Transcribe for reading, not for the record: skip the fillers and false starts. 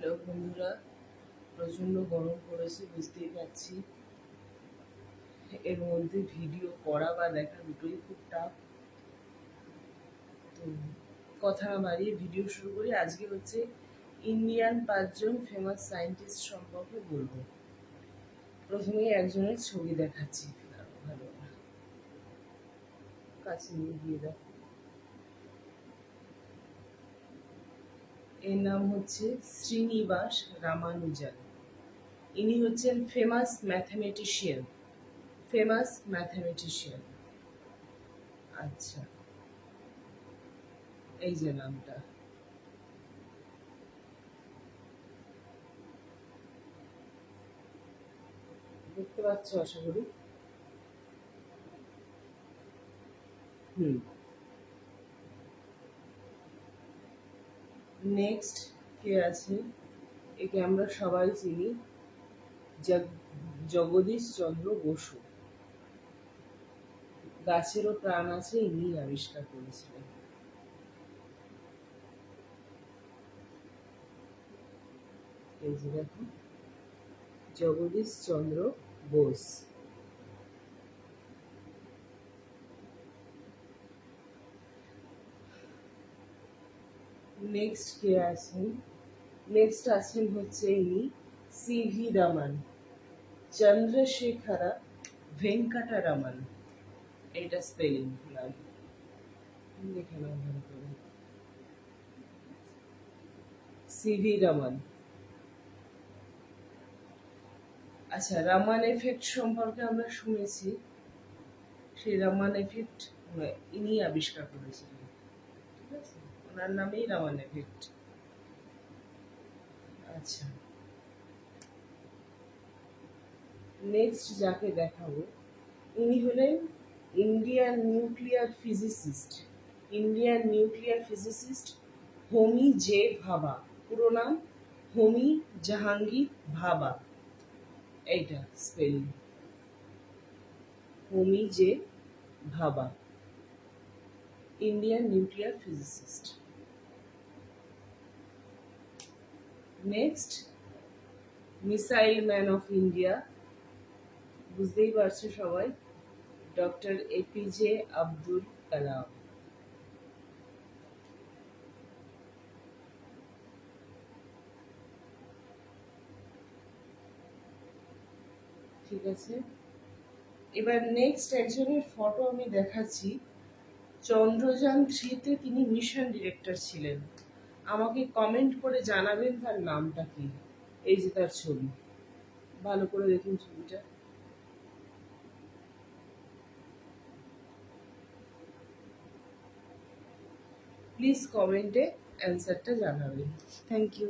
Hello বন্ধুরা, প্রচণ্ড গরম পড়েছে বুঝতেই পারছি। এর মধ্যে ভিডিও করা বা দেখা দুটোই খুব টাফ। তো কথা না বাড়িয়ে ভিডিও শুরু করি। আজকে হচ্ছে ইন্ডিয়ান 5জন ফেমাস সায়েন্টিস্ট সম্পর্কে বলবো। প্রথমেই একজনের ছবি দেখাচ্ছি, ভালো কাছে নিয়ে গিয়ে দেখো। এর নাম হচ্ছে শ্রীনিবাস রামানুজান। ইনি হচ্ছেন ফেমাস ম্যাথামেটিশিয়ান। আচ্ছা, এই যে নামটা দেখতে পাচ্ছ আশা করি। নেক্সট কে আছে? একে আমরা সবাই চিনি, জগদীশ চন্দ্র বসু। গাছেরও প্রাণ আছে, ইনি আবিষ্কার করেছিলেন। এই যে দেখো, জগদীশ চন্দ্র বোস। নেক্সট কে আছেন? নেক্সট আছেন হচ্ছে ইনি সিভি রামান, চন্দ্রশেখরা ভেঙ্কটা রামান। এটা স্পেলিং নাম দেখে নাও ভালো করে। সিভি রামান। আচ্ছা, রামান এফেক্ট সম্পর্কে আমরা শুনেছি। সেই রামান এফেক্ট ইনি আবিষ্কার করেছিলেন। ঠিক আছে, ওনার নামেই রামান এফেক্ট। আচ্ছা, নেক্সট যাকে দেখাবো, ইনি হলেন ইন্ডিয়ান নিউক্লিয়ার ফিজিসিস্ট হোমি জে ভাবা। পুরো নাম হোমি জাহাঙ্গীর ভাবা। এইটা স্পেলিং হোমি জে ভাবা, Indian nuclear physicist. Next, missile man of India, বুঝতেই পারছো সবাই, ডক্টর এপিজে আব্দুল কালাম। ঠিক আছে, এবার নেক্সট একজনের ফটো আমি দেখাচ্ছি। চন্দ্রযান-3-তে তিনি মিশন ডিরেক্টর ছিলেন। আমাকে কমেন্ট করে জানাবেন তার নামটা কি। এই যে তার ছবি, ভালো করে দেখুন ছবিটা। প্লিজ কমেন্টে অ্যান্সারটা জানাবেন। Thank you.